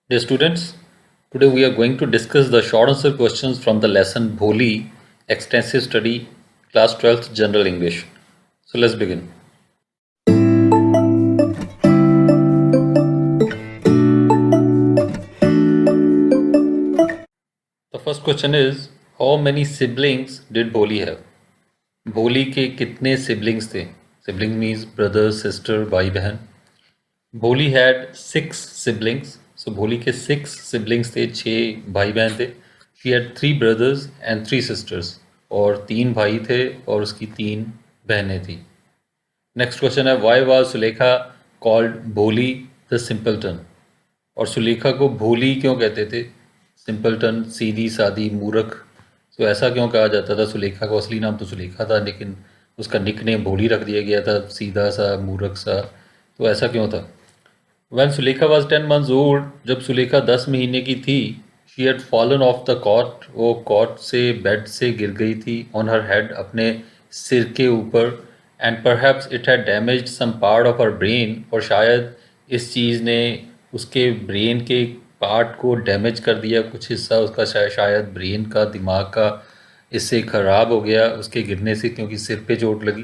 Dear students, today we are going to discuss the short answer questions from the lesson Bholi Extensive Study Class 12th General English. So let's begin. The first question is, how many siblings did Bholi have? भोली के कितने siblings थे? Sibling means brother, sister, भाई बहन. भोली had 6 siblings. So भोली के 6 siblings थे, 6 भाई बहन थे. She had 3 brothers and 3 sisters. और 3 भाई थे और उसकी 3 बहनें थी. नेक्स्ट क्वेश्चन है, वाई वाज सुलेखा कॉल्ड भोली द सिंपलटन? और सुलेखा को भोली क्यों कहते थे? सिंपलटन, सीधी सादी, मूर्ख. तो ऐसा क्यों कहा जाता था? सुलेखा का असली नाम तो सुलेखा था, लेकिन उसका निक नेम भोली रख दिया गया था, सीधा सा, मूर्ख सा. तो ऐसा क्यों था? When Sulekha was 10 months old, जब सुलेखा 10 महीने की थी, she had fallen off the cot, वो कॉट से, बेड से गिर गई थी, on her head, अपने सिर के ऊपर, and perhaps it had damaged some part of her brain, और शायद इस चीज़ ने उसके ब्रेन के पार्ट को डैमेज कर दिया, कुछ हिस्सा उसका शायद ब्रेन का, दिमाग का इससे ख़राब हो गया उसके गिरने से, क्योंकि सिर पे चोट लगी.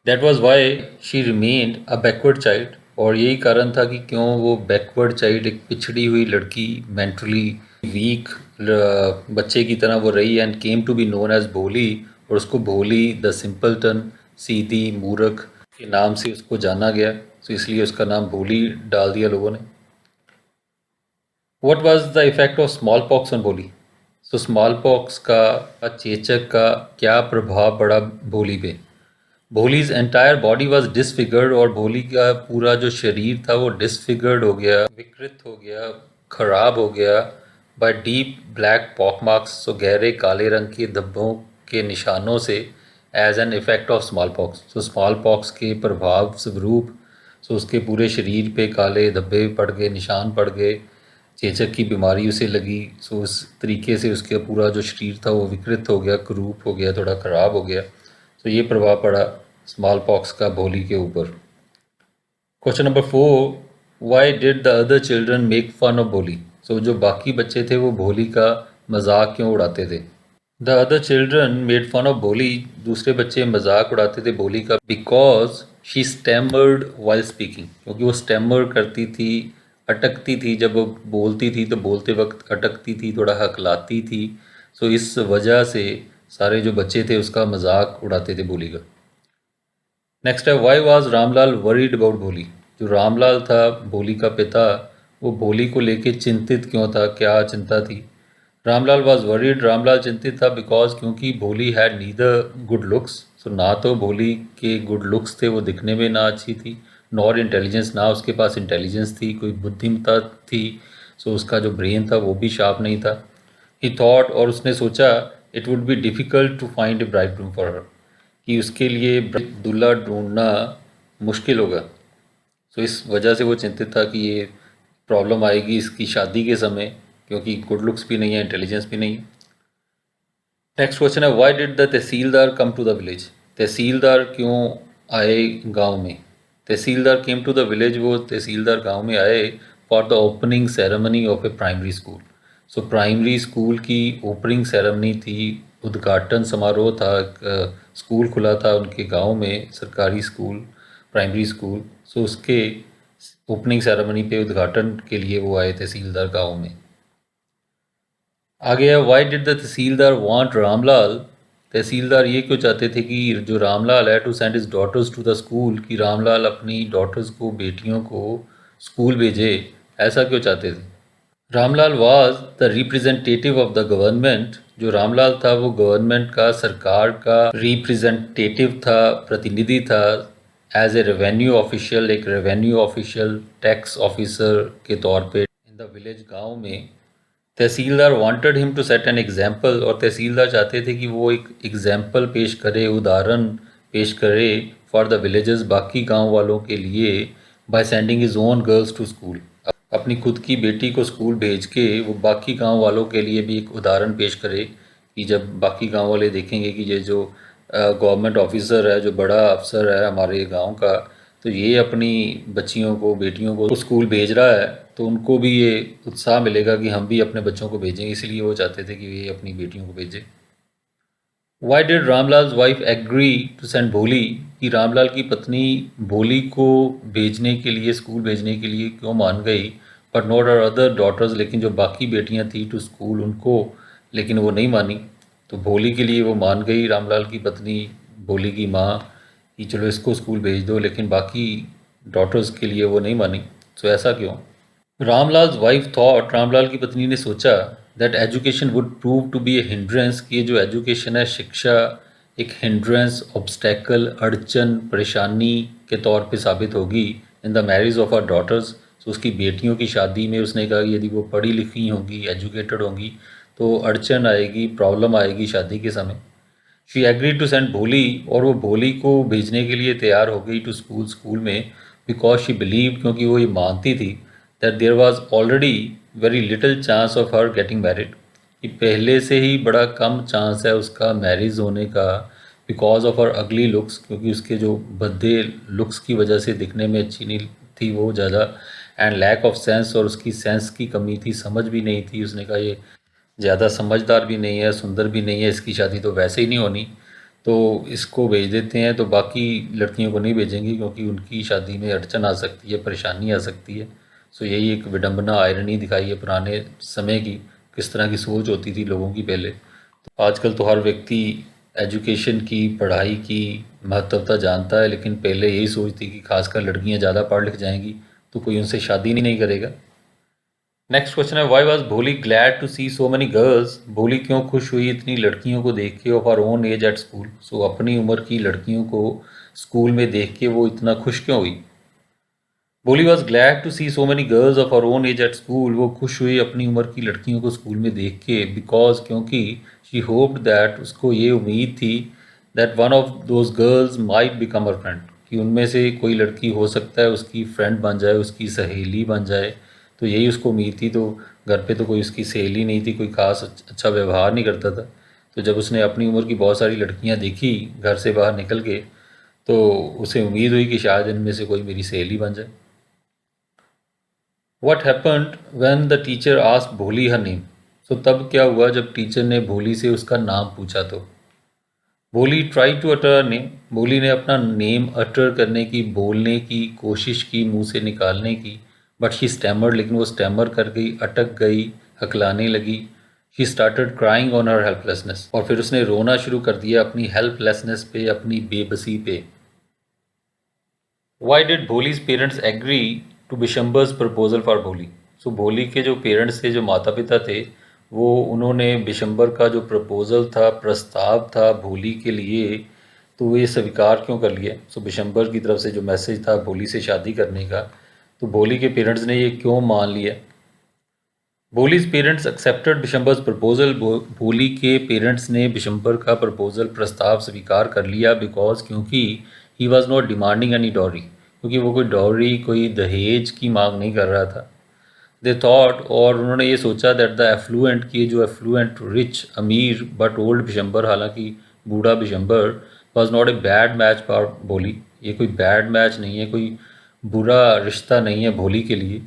That was why she remained a backward child, और यही कारण था कि क्यों वो बैकवर्ड चाइल्ड, एक पिछड़ी हुई लड़की, मेंटली वीक बच्चे की तरह वो रही, and came to be known as Bholi, और उसको भोली द सिंपलटन, सीधी, मूर्ख के नाम से उसको जाना गया. तो इसलिए उसका नाम भोली डाल दिया लोगों ने. What was the effect of small pox on Bholi? So small pox का, चेचक का क्या प्रभाव पड़ा भोली पे? Bholi's entire body was disfigured, और भोली का पूरा जो शरीर था वो डिसफिगर्ड हो गया, विकृत हो गया, खराब हो गया, by deep black pock marks, so गहरे काले रंग के धब्बों के निशानों से, as an effect of small pox, so small pox के प्रभाव स्वरूप, सो उसके पूरे शरीर पे काले धब्बे पड़ गए, निशान पड़ गए, चेचक की बीमारी उसे लगी. सो उस तरीके से उसका पूरा जो शरीर था वो विकृत हो गया, कुरूप हो गया, थोड़ा ख़राब हो गया. तो ये प्रभाव पड़ा स्मॉल पॉक्स का भोली के ऊपर. Question number 4, why did the other children make fun of Bholi? So जो बाकी बच्चे थे वो भोली का मजाक क्यों उड़ाते थे? The other children made fun of Bholi, दूसरे बच्चे मजाक उड़ाते थे भोली का, because she stammered while speaking, क्योंकि वो स्टैमर करती थी, अटकती थी, जब वो बोलती थी तो बोलते वक्त अटकती थी, थोड़ा हकलाती थी. सो इस वजह से सारे जो बच्चे थे उसका मजाक उड़ाते थे भोली का. नेक्स्ट है, why was Ramlal worried about भोली? जो रामलाल था, भोली का पिता, वो भोली को लेके चिंतित क्यों था? क्या चिंता थी? रामलाल वाज वरीड, रामलाल चिंतित था, बिकॉज क्योंकि भोली हैड नीदर गुड लुक्स, सो ना तो भोली के गुड लुक्स थे, वो दिखने में ना अच्छी थी, नॉर इंटेलिजेंस, ना उसके पास इंटेलिजेंस थी, कोई बुद्धिमत्ता थी. सो उसका जो ब्रेन था वो भी शार्प नहीं था. ही थॉट, और उसने सोचा, it would be difficult to find a bridegroom for her, कि उसके लिए दूल्हा ढूंढना मुश्किल होगा. सो इस वजह से वो चिंतित था कि ये प्रॉब्लम आएगी इसकी शादी के समय, क्योंकि गुड लुक्स भी नहीं है, इंटेलिजेंस भी नहीं है. नेक्स्ट क्वेश्चन है, why did the tehsildar come to the village? Tehsildar क्यों आए गांव में? Tehsildar came to the village, वो तहसीलदार गांव में आए for the opening ceremony of a primary school. So primary school की ओपनिंग सेरेमनी थी, उद्घाटन समारोह था, स्कूल खुला था उनके गांव में, सरकारी स्कूल, प्राइमरी स्कूल. सो उसके ओपनिंग सेरेमनी पे, उद्घाटन के लिए वो आए तहसीलदार गांव में. आगे है, why did the tehsildar want Ramlal? Tehsildar ये क्यों चाहते थे कि जो रामलाल है, to send his daughters to the school, कि रामलाल अपनी डॉटर्स को, बेटियों को स्कूल भेजे? ऐसा क्यों चाहते थे? Ramlal was the representative of the government, जो रामलाल था वो गवर्नमेंट का, सरकार का रिप्रेजेंटेटिव था, प्रतिनिधि था, एज ए रेवेन्यू ऑफिशियल, एक रेवेन्यू ऑफिशियल, टैक्स ऑफिसर के तौर पे इन द विलेज, गांव में. Tehsildar wanted him to set an example, और तहसीलदार चाहते थे कि वो एक एग्जाम्पल पेश करे, उदाहरण पेश करे, फॉर द विलेजेस, बाकी गांव वालों के लिए, by sending his own girls to school, अपनी खुद की बेटी को स्कूल भेज के वो बाकी गांव वालों के लिए भी एक उदाहरण पेश करे, कि जब बाकी गांव वाले देखेंगे कि ये जो गवर्नमेंट ऑफिसर है, जो बड़ा अफसर है हमारे गांव का, तो ये अपनी बच्चियों को, बेटियों को स्कूल भेज रहा है, तो उनको भी ये उत्साह मिलेगा कि हम भी अपने बच्चों को भेजें, इसलिए वो चाहते थे कि ये अपनी बेटियों को भेजें। Why did Ramlal wife agree to send Bholi, कि रामलाल की पत्नी भोली को भेजने के लिए, स्कूल भेजने के लिए क्यों मान गई, but not our other daughters, लेकिन जो बाकी बेटियां थी टू स्कूल, उनको लेकिन वो नहीं मानी। तो भोली के लिए वो मान गई, रामलाल की पत्नी, भोली की माँ, कि चलो इसको स्कूल भेज दो, लेकिन बाकी डॉटर्स के लिए वो नहीं मानी। तो ऐसा क्यों? रामलाल वाइफ थॉट, रामलाल की पत्नी ने सोचा, that education would prove to be a hindrance, कि ये जो एजुकेशन है, शिक्षा, एक हिंड्रेंस, ऑब्स्टेकल, अड़चन, परेशानी के तौर पे साबित होगी in the marriage of our daughters. तो उसकी बेटियों की शादी में उसने कहा कि यदि वो पढ़ी लिखी होंगी, एजुकेटेड होंगी, तो अड़चन आएगी, प्रॉब्लम आएगी शादी के समय। शी एग्री टू सेंड भोली, और वो भोली को भेजने के लिए तैयार हो गई टू स्कूल में, बिकॉज शी बिलीव, क्योंकि वो ये मानती थी, that there was already very little chance of her getting married, कि पहले से ही बड़ा कम चांस है उसका मैरिज होने का, बिकॉज ऑफ हर अगली लुक्स, क्योंकि उसके जो भद्दे लुक्स की वजह से दिखने में अच्छी नहीं थी वो ज़्यादा, एंड लैक ऑफ सेंस, और उसकी सेंस की कमी थी, समझ भी नहीं थी। उसने कहा ये ज़्यादा समझदार भी नहीं है, सुंदर भी नहीं है, इसकी शादी तो वैसे ही नहीं होनी, तो इसको भेज देते हैं, तो बाकी लड़कियों को नहीं भेजेंगे क्योंकि उनकी शादी में अड़चन आ सकती है, परेशानी आ सकती है। सो यही एक विडंबना, आयरनी दिखाई है पुराने समय की, किस तरह की सोच होती थी लोगों की पहले। तो आजकल तो हर व्यक्ति एजुकेशन की, पढ़ाई की महत्वता जानता है, लेकिन पहले यही सोच थी कि खासकर लड़कियां ज़्यादा पढ़ लिख जाएंगी तो कोई उनसे शादी नहीं करेगा। नेक्स्ट क्वेश्चन है, why was Bholi glad to see so many girls, Bholi क्यों खुश हुई इतनी लड़कियों को देख के, of our own age at school. So अपनी उम्र की लड़कियों को स्कूल में देख के वो इतना खुश क्यों हुई? Bholi was glad to see so many girls of our own age at school, वो खुश हुई अपनी उम्र की लड़कियों को स्कूल में देख के, बिकॉज, क्योंकि शी होप्ड दैट, उसको ये उम्मीद थी, that one of those girls might become her friend, कि उनमें से कोई लड़की हो सकता है उसकी फ्रेंड बन जाए, उसकी सहेली बन जाए। तो यही उसको उम्मीद थी। तो घर पे तो कोई उसकी सहेली नहीं थी, कोई खास अच्छा व्यवहार नहीं करता था। तो जब उसने अपनी उम्र की बहुत सारी लड़कियां देखी घर से बाहर निकल के, तो उसे उम्मीद हुई कि शायद इनमें से कोई मेरी सहेली बन जाए। What happened when the teacher asked भोली हर नेम, सो तब क्या हुआ जब टीचर ने भोली से उसका नाम पूछा? तो भोली ट्राई टू अटर नेम, भोली ने अपना नेम अटर करने की, बोलने की कोशिश की, मुंह से निकालने की, बट शी स्टैमर्ड, लेकिन वो स्टैमर कर गई, अटक गई, हकलाने लगी। She started crying on her helplessness, और फिर उसने रोना शुरू कर दिया अपनी हेल्पलेसनेस पे, अपनी बेबसी पे। Why did Bholi's parents agree to Bishambar's proposal for Bholi, so भोली के जो पेरेंट्स थे, जो माता पिता थे, वो उन्होंने बिशंबर का जो प्रपोजल था, प्रस्ताव था भोली के लिए, तो वो ये स्वीकार क्यों कर लिया? सो बिशंबर की तरफ से जो मैसेज था भोली से शादी करने का, तो भोली के पेरेंट्स ने ये क्यों मान लिया? भोलीज पेरेंट्स एक्सेप्टेड बिशंबर्स प्रपोजल, भोली के पेरेंट्स ने बिशंबर का प्रपोजल, प्रस्ताव स्वीकार कर लिया, बिकॉज, क्योंकि he was not demanding any dowry, क्योंकि वो कोई डॉरी, कोई दहेज की मांग नहीं कर रहा था। दे थॉट, और उन्होंने ये सोचा, दैट द एफ्लुएंट, की जो एफ्लुएंट, रिच, अमीर बट ओल्ड बिशंबर, हालांकि बूढ़ा Bishambar, was not a bad match for भोली, ये कोई बैड मैच नहीं है, कोई बुरा रिश्ता नहीं है भोली के लिए।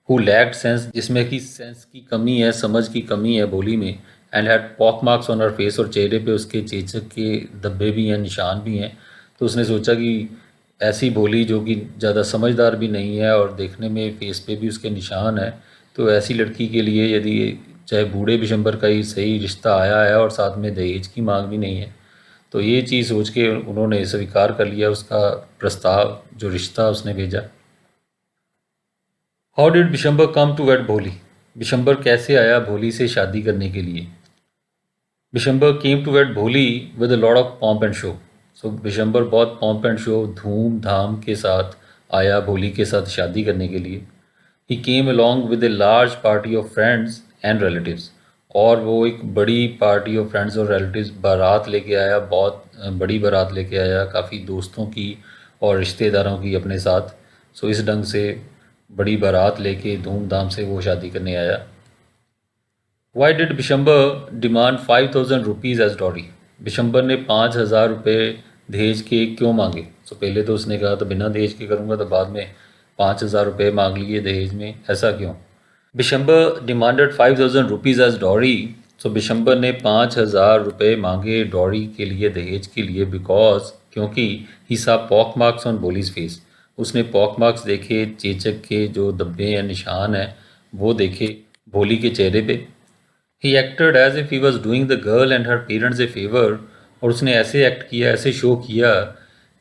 हु लैक्ड सेंस, जिसमें कि सेंस की कमी है, समझ की कमी है भोली में, and had pock marks on her face, और चेहरे पे उसके चेचक के धब्बे भी हैं, निशान भी हैं। तो उसने सोचा कि ऐसी भोली जो कि ज़्यादा समझदार भी नहीं है और देखने में फेस पे भी उसके निशान है, तो ऐसी लड़की के लिए, यदि चाहे बूढ़े बिशंबर का ही सही रिश्ता आया है और साथ में दहेज की मांग भी नहीं है, तो ये चीज़ सोच के उन्होंने स्वीकार कर लिया उसका प्रस्ताव, जो रिश्ता उसने भेजा। How did Bishambar come to wed Bholi, Bishambar कैसे आया भोली से शादी करने के लिए? बिशंबर केम to wed Bholi with a lot of pomp and show, so Bishambar बहुत पॉम्प एंड शो, धूम धाम के साथ आया भोली के साथ शादी करने के लिए। He came along with a large party of friends and relatives, और वो एक बड़ी पार्टी ऑफ फ्रेंड्स और रिलेटिव्स, बारात लेके आया, बहुत बड़ी बारात लेके आया, काफ़ी दोस्तों की और रिश्तेदारों की अपने साथ। सो इस ढंग से बड़ी बारात लेके धूमधाम से वो शादी करने आया। Why did Bishambar demand 5,000 rupees as dowry, Bishambar ने 5,000 रुपये दहेज के क्यों मांगे। सो पहले तो उसने कहा तो बिना दहेज के करूँगा, तो बाद में 5,000 रुपये मांग लिए दहेज में, ऐसा क्यों। Bishambar demanded 5,000 rupees as dowry. So Bishambar ने 5,000 रुपये मांगे डॉरी के लिए, दहेज के लिए, बिकॉज क्योंकि ही सा pock marks on Bholi's face. उसने पॉक मार्क्स देखे, चेचक के जो धब्बे हैं, निशान हैं, वो देखे भोली के चेहरे पे। He acted as if he was doing the girl and her parents a favour. और उसने ऐसे एक्ट किया, ऐसे शो किया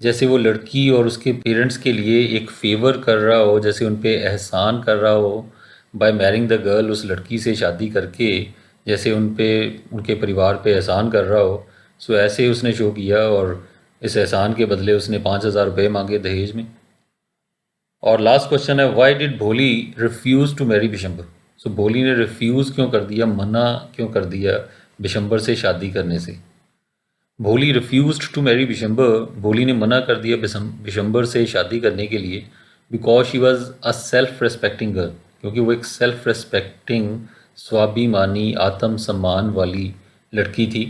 जैसे वो लड़की और उसके पेरेंट्स के लिए एक फेवर कर रहा हो, जैसे उन पे एहसान कर रहा हो बाय मैरिंग द गर्ल, उस लड़की से शादी करके, जैसे उन पे उनके परिवार पे एहसान कर रहा हो। सो ऐसे उसने शो किया और इस एहसान के बदले उसने 5,000 रुपये मांगे दहेज में। और लास्ट क्वेश्चन है, व्हाई डिड भोली रिफ्यूज़ टू मैरी बिशंबर। सो भोली ने रिफ्यूज़ क्यों कर दिया, मना क्यों कर दिया बिशंबर से शादी करने से। भोली रिफ्यूज्ड टू मैरी बिशंबर। भोली ने मना कर दिया बिशंबर से शादी करने के लिए, because she was a self respecting girl, क्योंकि वो एक सेल्फ रेस्पेक्टिंग, स्वाभिमानी, आत्म सम्मान वाली लड़की थी।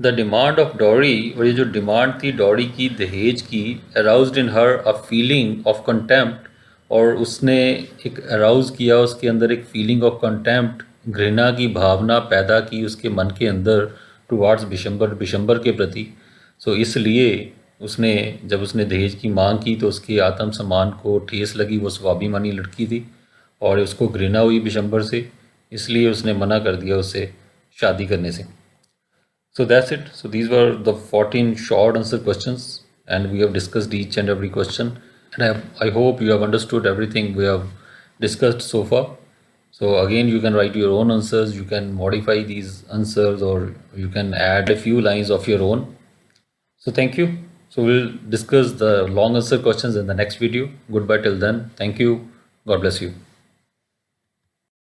द डिमांड ऑफ डॉरी, और ये जो डिमांड थी डॉरी की, दहेज की, aroused in her a feeling of contempt. और उसने एक अराउज किया उसके अंदर एक फीलिंग ऑफ कंटेम्प्ट, घृणा की भावना पैदा की उसके मन के अंदर टुवार्ड्स बिशंबर के प्रति। सो इसलिए उसने, जब उसने दहेज की मांग की तो उसके आत्म सम्मान को ठेस लगी, वो स्वाभिमानी लड़की थी और उसको घृणा हुई बिशंबर से, इसलिए उसने मना कर दिया उससे शादी करने से। So that's it. So these were the 14 short answer questions, and we have discussed each and every question. And I hope you have understood everything we have discussed so far. So again, you can write your own answers, you can modify these answers, or you can add a few lines of your own. So thank you. So we'll discuss the long answer questions in the next video. Goodbye till then. Thank you. God bless you.